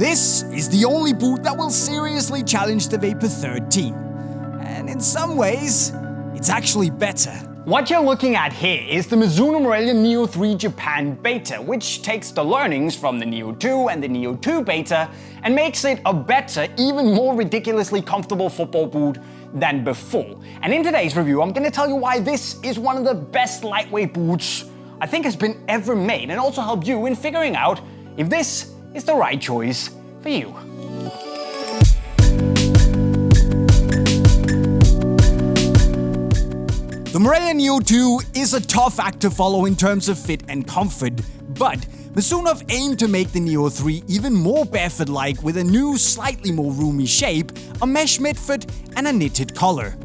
This is the only boot that will seriously challenge the Vapor 13. And in some ways, it's actually better. What you're looking at here is the Mizuno Morelia Neo III Japan Beta, which takes the learnings from the Neo II and the Neo II Beta and makes it a better, even more ridiculously comfortable football boot than before. And in today's review, I'm going to tell you why this is one of the best lightweight boots I think has been ever made, and also help you in figuring out if this is the right choice for you. The Morelia Neo II is a tough act to follow in terms of fit and comfort, but Mizuno have aimed to make the Neo III even more barefoot-like with a new, slightly more roomy shape, a mesh midfoot, and a knitted collar.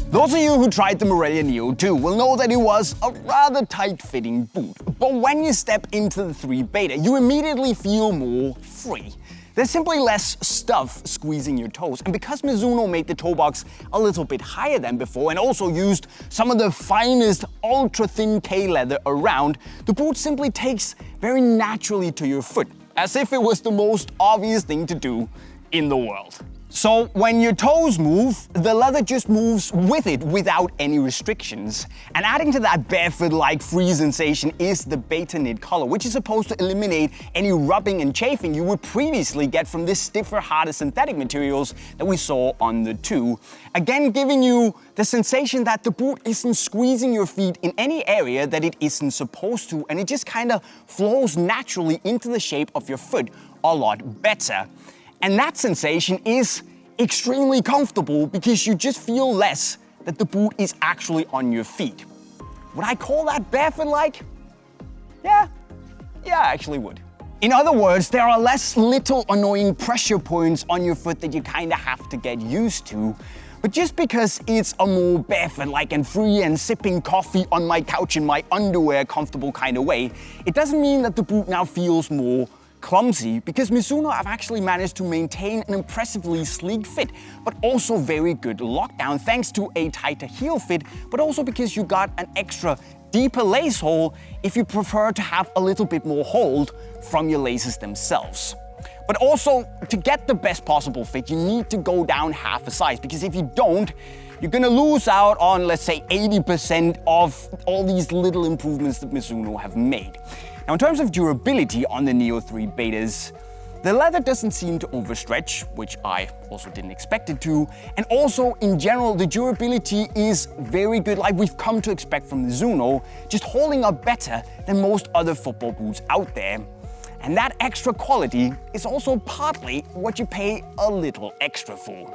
Those of you who tried the Morelia Neo II will know that it was a rather tight-fitting boot, but when you step into the 3 Beta, you immediately feel more free. There's simply less stuff squeezing your toes, and because Mizuno made the toe box a little bit higher than before and also used some of the finest ultra-thin K-leather around, the boot simply takes very naturally to your foot, as if it was the most obvious thing to do in the world. So when your toes move, the leather just moves with it without any restrictions. And adding to that barefoot-like free sensation is the Betaknit collar, which is supposed to eliminate any rubbing and chafing you would previously get from the stiffer, harder synthetic materials that we saw on the 2. Again, giving you the sensation that the boot isn't squeezing your feet in any area that it isn't supposed to, and it just kind of flows naturally into the shape of your foot a lot better. And that sensation is extremely comfortable because you just feel less that the boot is actually on your feet. Would I call that barefoot-like? Yeah, I actually would. In other words, there are less little annoying pressure points on your foot that you kind of have to get used to. But just because it's a more barefoot-like and free and sipping coffee on my couch in my underwear comfortable kind of way, it doesn't mean that the boot now feels more clumsy, because Mizuno have actually managed to maintain an impressively sleek fit, but also very good lockdown thanks to a tighter heel fit, but also because you got an extra deeper lace hole if you prefer to have a little bit more hold from your laces themselves. But also, to get the best possible fit, you need to go down half a size, because if you don't, you're gonna lose out on, let's say, 80% of all these little improvements that Mizuno have made. Now, in terms of durability on the Neo III Betas, the leather doesn't seem to overstretch, which I also didn't expect it to. And also, in general, the durability is very good, like we've come to expect from Mizuno, just holding up better than most other football boots out there. And that extra quality is also partly what you pay a little extra for.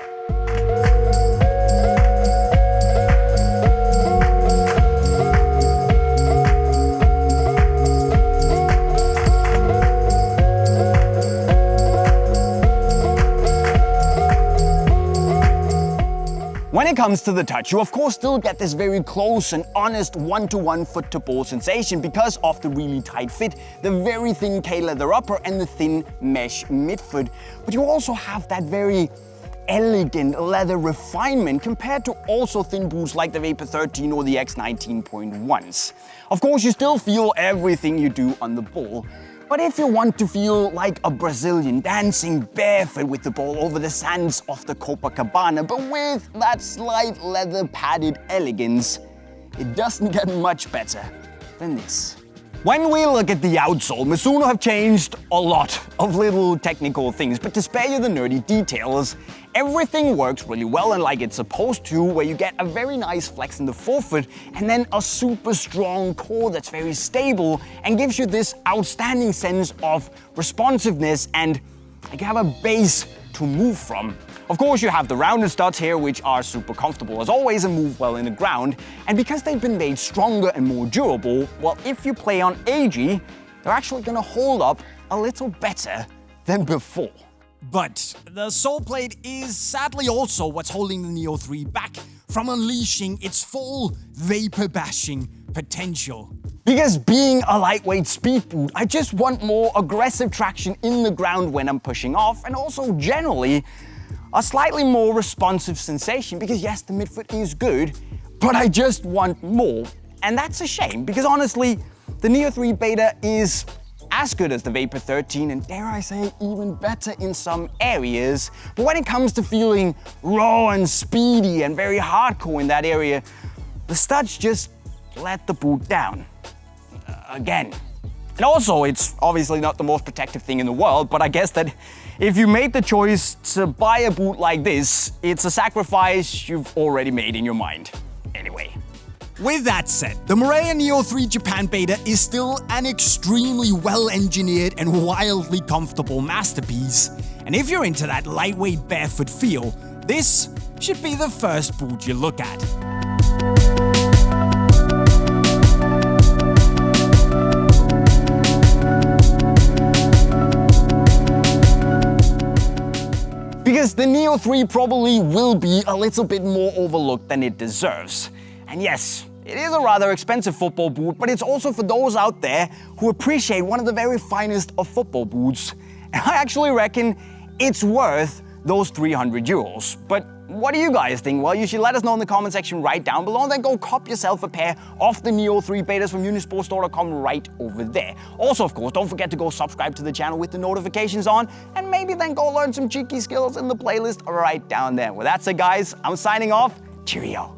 When it comes to the touch, you of course still get this very close and honest one-to-one foot-to-ball sensation because of the really tight fit, the very thin K-leather upper and the thin mesh midfoot. But you also have that very elegant leather refinement compared to also thin boots like the Vapor 13 or the X19.1s. Of course, you still feel everything you do on the ball. But if you want to feel like a Brazilian dancing barefoot with the ball over the sands of the Copacabana, but with that slight leather padded elegance, it doesn't get much better than this. When we look at the outsole, Mizuno have changed a lot of little technical things, but to spare you the nerdy details, everything works really well and like it's supposed to, where you get a very nice flex in the forefoot and then a super strong core that's very stable and gives you this outstanding sense of responsiveness and like you have a base to move from. Of course, you have the rounded studs here, which are super comfortable as always and move well in the ground. And because they've been made stronger and more durable, well, if you play on AG, they're actually gonna hold up a little better than before. But the sole plate is sadly also what's holding the Neo III back from unleashing its full vapor-bashing potential. Because being a lightweight speed boot, I just want more aggressive traction in the ground when I'm pushing off, and also generally a slightly more responsive sensation, because yes, the midfoot is good, but I just want more. And that's a shame, because honestly, the Neo III Beta is as good as the Vapor 13 and dare I say even better in some areas, but when it comes to feeling raw and speedy and very hardcore in that area, the studs just let the boot down. Again. And also, it's obviously not the most protective thing in the world, but I guess that if you made the choice to buy a boot like this, it's a sacrifice you've already made in your mind. Anyway. With that said, the Morelia Neo III Japan Beta is still an extremely well-engineered and wildly comfortable masterpiece. And if you're into that lightweight barefoot feel, this should be the first boot you look at. Because the Neo 3 probably will be a little bit more overlooked than it deserves. And yes, it is a rather expensive football boot, but it's also for those out there who appreciate one of the very finest of football boots. And I actually reckon it's worth those 300 euros. But what do you guys think? Well, you should let us know in the comment section right down below, and then go cop yourself a pair of the Neo 3 Betas from unisportstore.com right over there. Also, of course, don't forget to go subscribe to the channel with the notifications on, and maybe then go learn some cheeky skills in the playlist right down there. With that said, guys, I'm signing off. Cheerio.